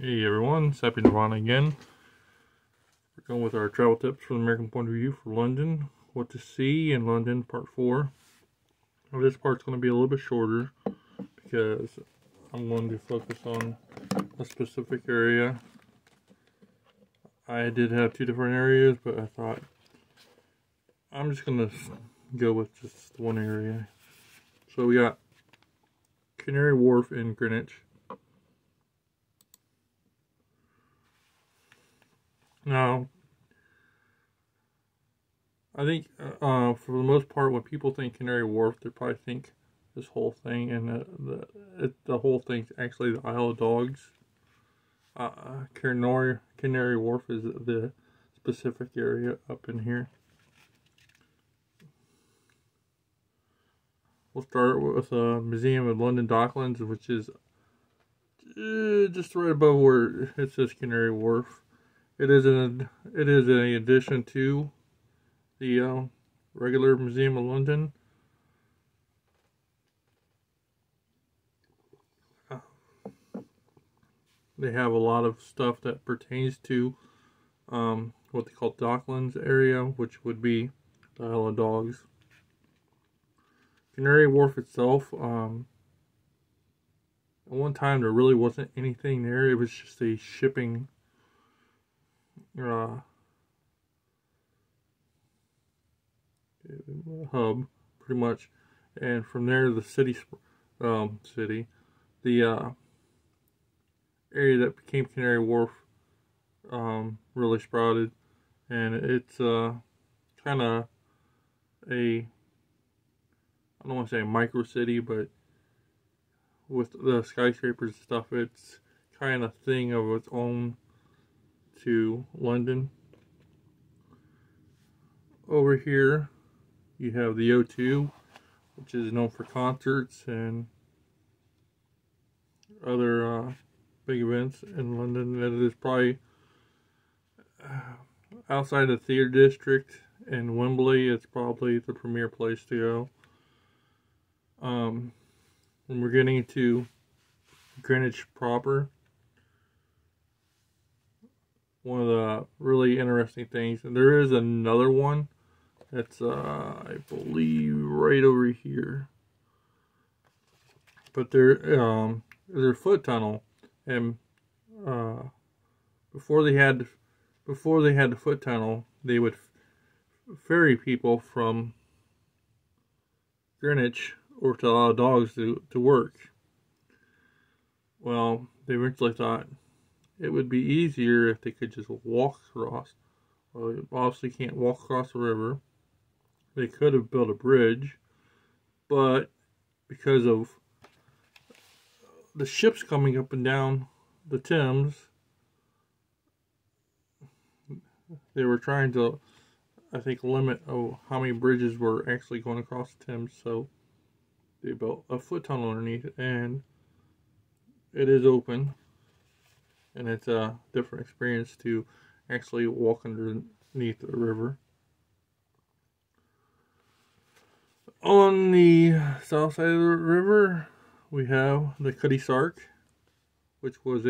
Hey everyone, it's Happy Nirvana again. We're going with our travel tips from the American point of view for London. What to see in London, part 4. Now, this part's going to be a little bit shorter because I'm going to focus on a specific area. I did have 2 different areas, but I thought I'm just going to go with just one area. So we got Canary Wharf in Greenwich. Now, I think for the most part, when people think Canary Wharf, they probably think this whole thing, and the whole thing's actually the Isle of Dogs. Canary Wharf is the specific area up in here. We'll start with the Museum of London Docklands, which is just right above where it says Canary Wharf. It is an addition to the regular Museum of London. They have a lot of stuff that pertains to what they call Docklands area, which would be the Isle of Dogs. Canary Wharf itself, at one time there really wasn't anything there. It was just a shipping hub, pretty much. And from there, the the area that became Canary Wharf really sprouted, and it's kind of I don't want to say a micro city, but with the skyscrapers and stuff, it's kind of thing of its own to London. Over here, you have the O2, which is known for concerts and other big events in London. That is probably outside the theater district and Wembley. It's probably the premier place to go. When we're getting into Greenwich proper, one of the really interesting things, and there is another one that's I believe right over here, but there's a foot tunnel, and before they had the foot tunnel, they would ferry people from Greenwich or to Isle of Dogs to work. Well, they eventually thought it would be easier if they could just walk across. Well, they obviously can't walk across the river. They could have built a bridge, but because of the ships coming up and down the Thames, they were trying to, I think, limit how many bridges were actually going across the Thames, so they built a foot tunnel underneath it, and it is open, and it's a different experience to actually walk underneath the river. On the south side of the river, we have the Cutty Sark, which was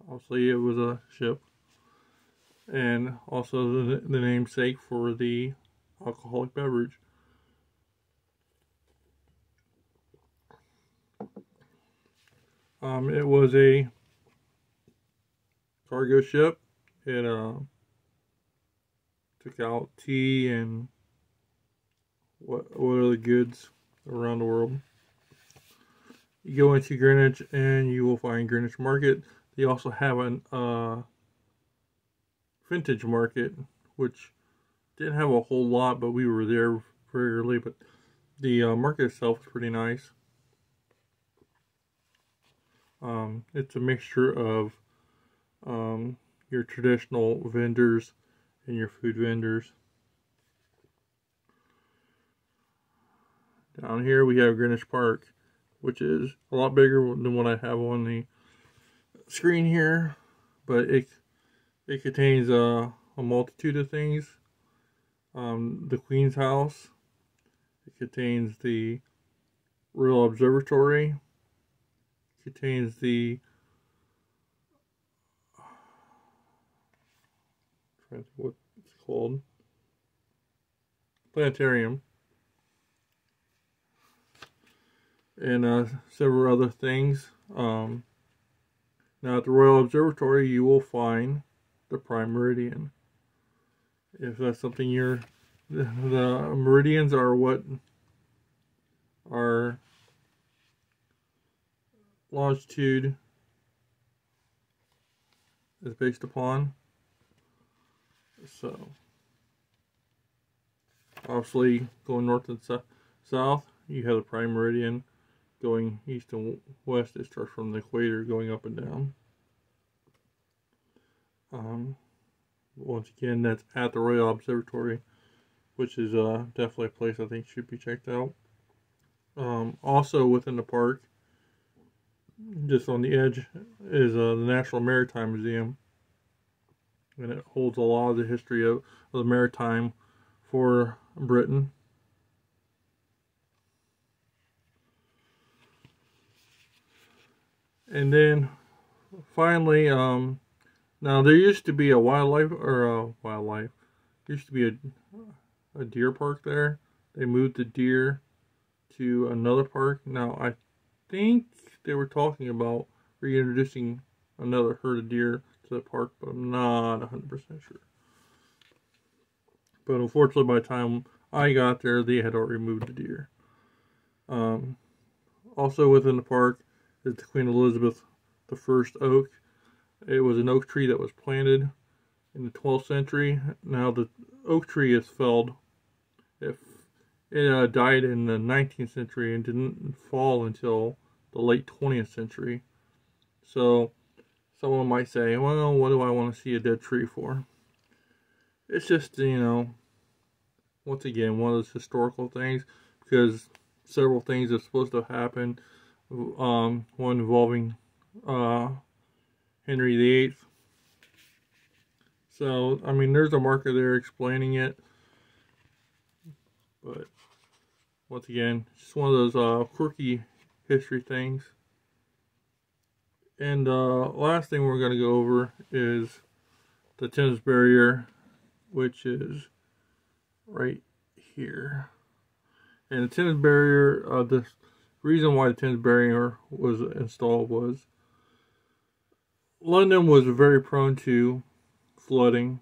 obviously it was a ship, and also the namesake for the alcoholic beverage. It was a cargo ship. It took out tea and what other goods around the world. You go into Greenwich and you will find Greenwich Market. They also have an vintage market, which didn't have a whole lot, but we were there very early. But the market itself is pretty nice. It's a mixture of your traditional vendors and your food vendors. Down here we have Greenwich Park, which is a lot bigger than what I have on the screen here, but it contains a multitude of things. The Queen's House. It contains the Royal Observatory. contains the trying to think what it's called, planetarium, and several other things. Now at the Royal Observatory, you will find the Prime Meridian. If that's something the meridians are what our longitude is based upon. So, obviously, going north and south, you have the Prime Meridian. Going east and west, it starts from the equator, going up and down. Once again, that's at the Royal Observatory, which is definitely a place I think should be checked out. Also within the park, just on the edge, is the National Maritime Museum. And it holds a lot of the history of the maritime for Britain. And then finally, now there used to be a a deer park there. They moved the deer to another park. Now I think they were talking about reintroducing another herd of deer to the park, but I'm not 100% sure. But unfortunately, by the time I got there, they had already moved the deer. Also within the park is the Queen Elizabeth I oak. It was an oak tree that was planted in the 12th century. Now the oak tree is felled. It died in the 19th century and didn't fall until the late 20th century. So someone might say, well, what do I want to see a dead tree for? It's just, once again, one of those historical things, because several things are supposed to happen. One involving Henry VIII. So, I mean, there's a marker there explaining it. But, once again, just one of those quirky history things. And last thing we're going to go over is the Thames Barrier, which is right here. And the Thames Barrier, the reason why the Thames Barrier was installed was London was very prone to flooding.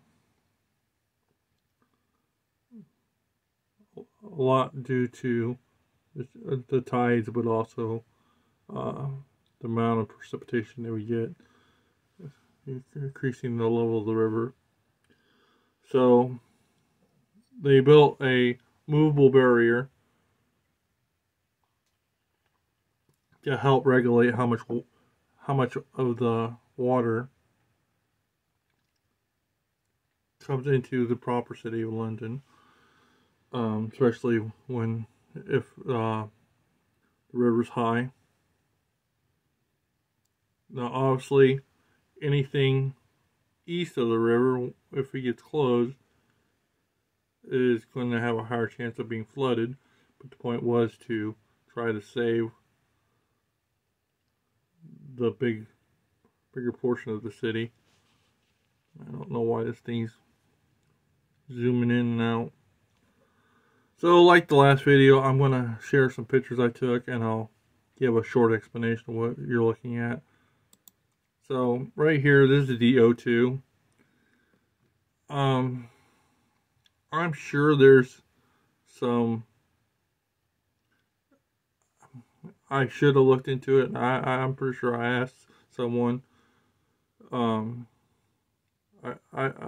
A lot due to the tides, but also the amount of precipitation that we get, increasing the level of the river. So they built a movable barrier to help regulate how much of the water comes into the proper city of London, especially if the river's high. Now, obviously, anything east of the river, if it gets closed, is going to have a higher chance of being flooded. But the point was to try to save the bigger portion of the city. I don't know why this thing's zooming in and out. So, like the last video, I'm going to share some pictures I took, and I'll give a short explanation of what you're looking at. So, right here, this is the O2. I'm sure there's some... I should have looked into it. I'm pretty sure I asked someone. I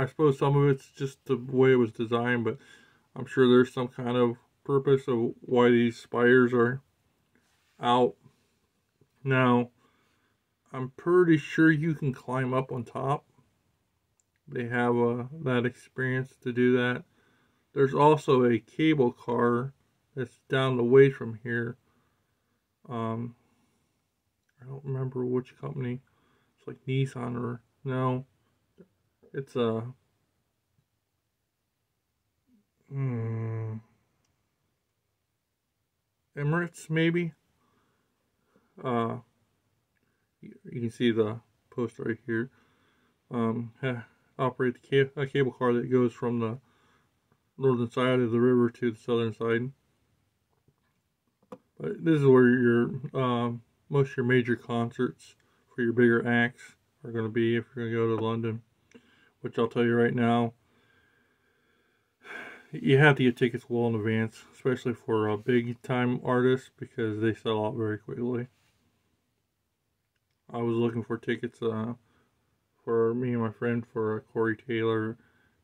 suppose some of it's just the way it was designed, but I'm sure there's some kind of purpose of why these spires are out. Now, I'm pretty sure you can climb up on top. They have that experience to do that. There's also a cable car that's down the way from here. I don't remember which company. It's like Nissan or no. It's Emirates maybe. You can see the post right here. Operate a cable car that goes from the northern side of the river to the southern side. But this is where your most of your major concerts for your bigger acts are going to be if you're going to go to London. Which I'll tell you right now, you have to get tickets well in advance, especially for big time artists, because they sell out very quickly. I was looking for tickets for me and my friend for Corey Taylor,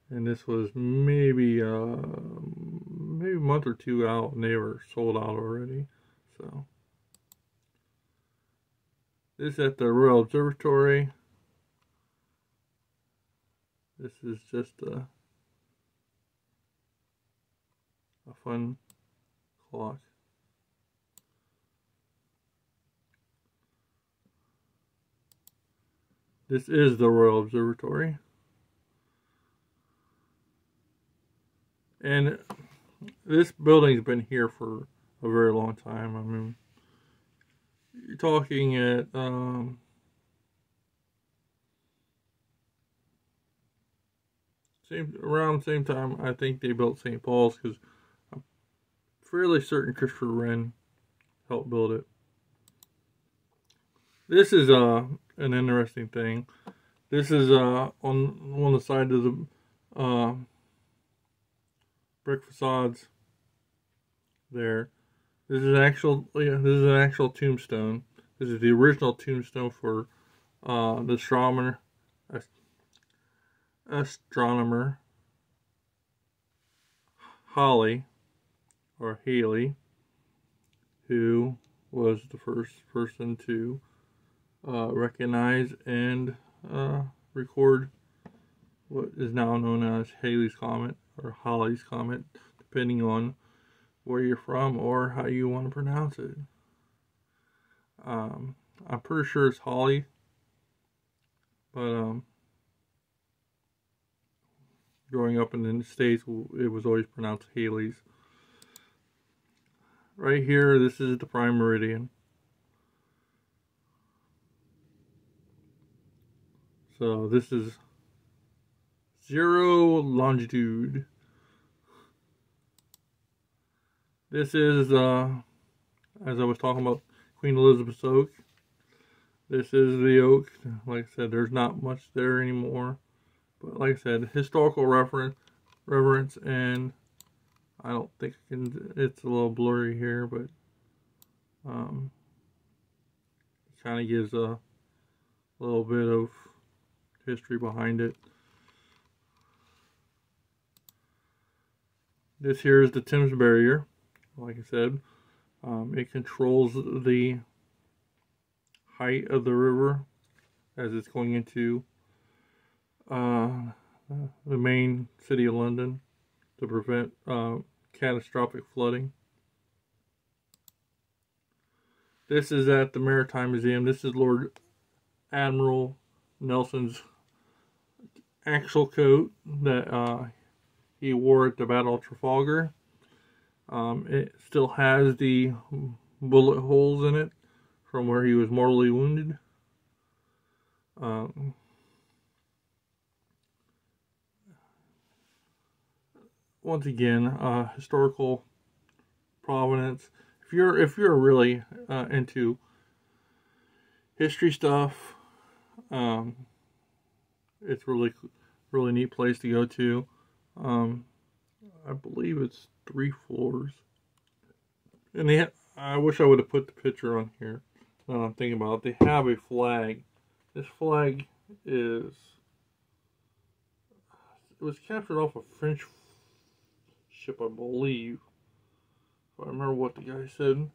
and this was maybe a month or two out, and they were sold out already. So this is at the Royal Observatory. This is just a fun clock. This is the Royal Observatory. And this building's been here for a very long time. I mean, you're talking at around the same time I think they built St. Paul's, because I'm fairly certain Christopher Wren helped build it. This is an interesting thing. This is on one of the sides of the brick facades there. This is an actual tombstone. This is the original tombstone for the astronomer Halley, or Haley, who was the first person to recognize and record what is now known as Halley's Comet, or Halley's Comet, depending on where you're from or how you want to pronounce it. I'm pretty sure it's Halley, but growing up in the States, it was always pronounced Halley's. Right here, this is the prime meridian. So this is 0 longitude. This is, as I was talking about, Queen Elizabeth's oak. This is the oak. Like I said, there's not much there anymore. But like I said, historical reverence, and I don't think it's a little blurry here, but it kind of gives a little bit of history behind it. This here is the Thames Barrier. Like I said, it controls the height of the river as it's going into the main city of London to prevent catastrophic flooding. This is at the Maritime Museum. This is Lord Admiral Nelson's actual coat that he wore at the Battle of Trafalgar. It still has the bullet holes in it from where he was mortally wounded. Once again, historical provenance. If you're really into history stuff, it's really neat place to go to. I believe it's 3 floors, and I wish I would have put the picture on here. Now I'm thinking about it. They have a flag. This flag was captured off a French ship, I believe. If I remember what the guy said.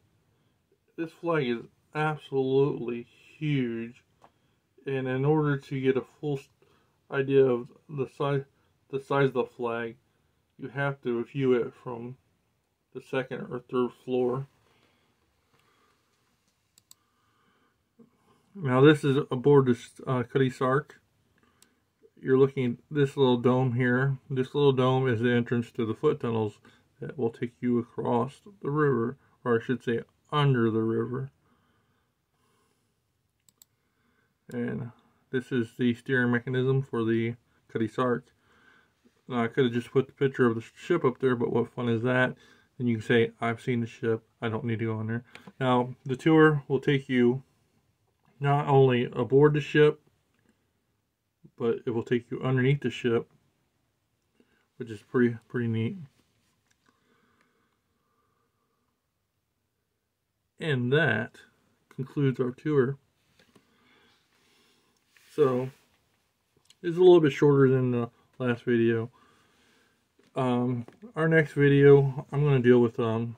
This flag is absolutely huge, and in order to get a full idea of the size of the flag, you have to view it from the 2nd or 3rd floor. Now this is aboard this Cutty Sark. You're looking at this little dome here. This little dome is the entrance to the foot tunnels that will take you across the river, or I should say under the river. And this is the steering mechanism for the Cutty Sark. Now, I could have just put the picture of the ship up there, but what fun is that? And you can say, I've seen the ship, I don't need to go on there. Now, the tour will take you not only aboard the ship, but it will take you underneath the ship, which is pretty neat. And that concludes our tour. So, it's a little bit shorter than the last video. Our next video, I'm going to deal with some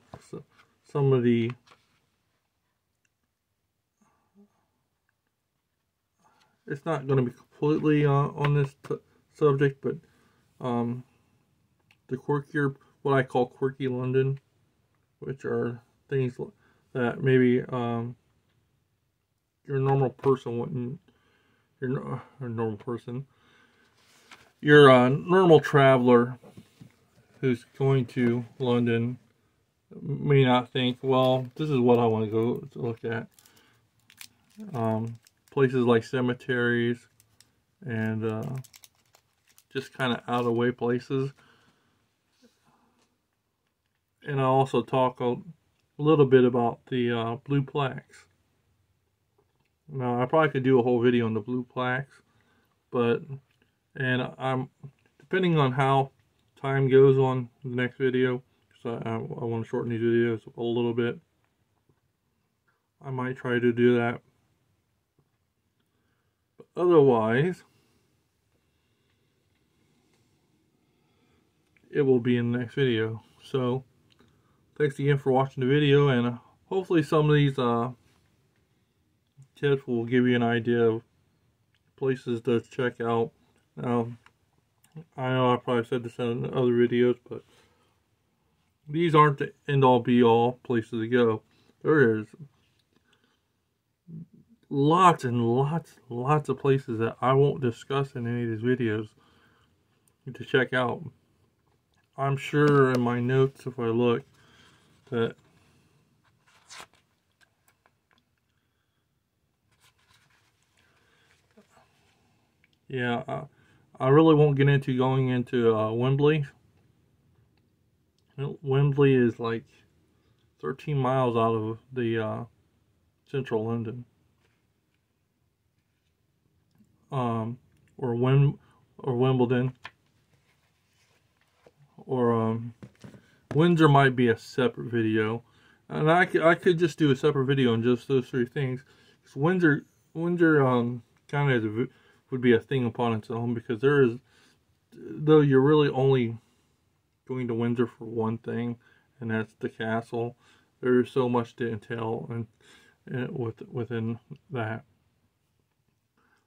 of the it's not going to be completely on this subject, but the quirkier, what I call quirky London, which are things that maybe your normal person wouldn't. Your normal person, your normal traveler who's going to London may not think, well, this is what I want to go to look at. Places like cemeteries and just kind of out of the way places. And I'll also talk a little bit about the blue plaques. Now, I probably could do a whole video on the blue plaques, and I'm depending on how time goes on the next video, because I want to shorten these videos a little bit. I might try to do that. But otherwise, it will be in the next video. So, thanks again for watching the video, and hopefully some of these tips will give you an idea of places to check out. I know I probably said this in other videos, but these aren't the end-all be-all places to go. There is lots and lots of places that I won't discuss in any of these videos to check out. I'm sure in my notes, if I look, that yeah, I really won't get into going into Wembley. Wembley is like 13 miles out of the central London. Or Wimbledon. Or Windsor might be a separate video. And I could just do a separate video on just those three things. Windsor kind of would be a thing upon its own, because there is, though you're really only going to Windsor for one thing, and that's the castle, there is so much to entail and within that.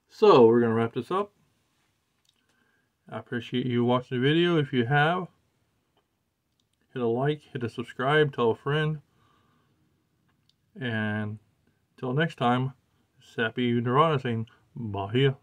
So we're going to wrap this up. I appreciate you watching the video. If you have, hit a like, hit a subscribe, tell a friend. And until next time, Sappy Neurotic saying, bye.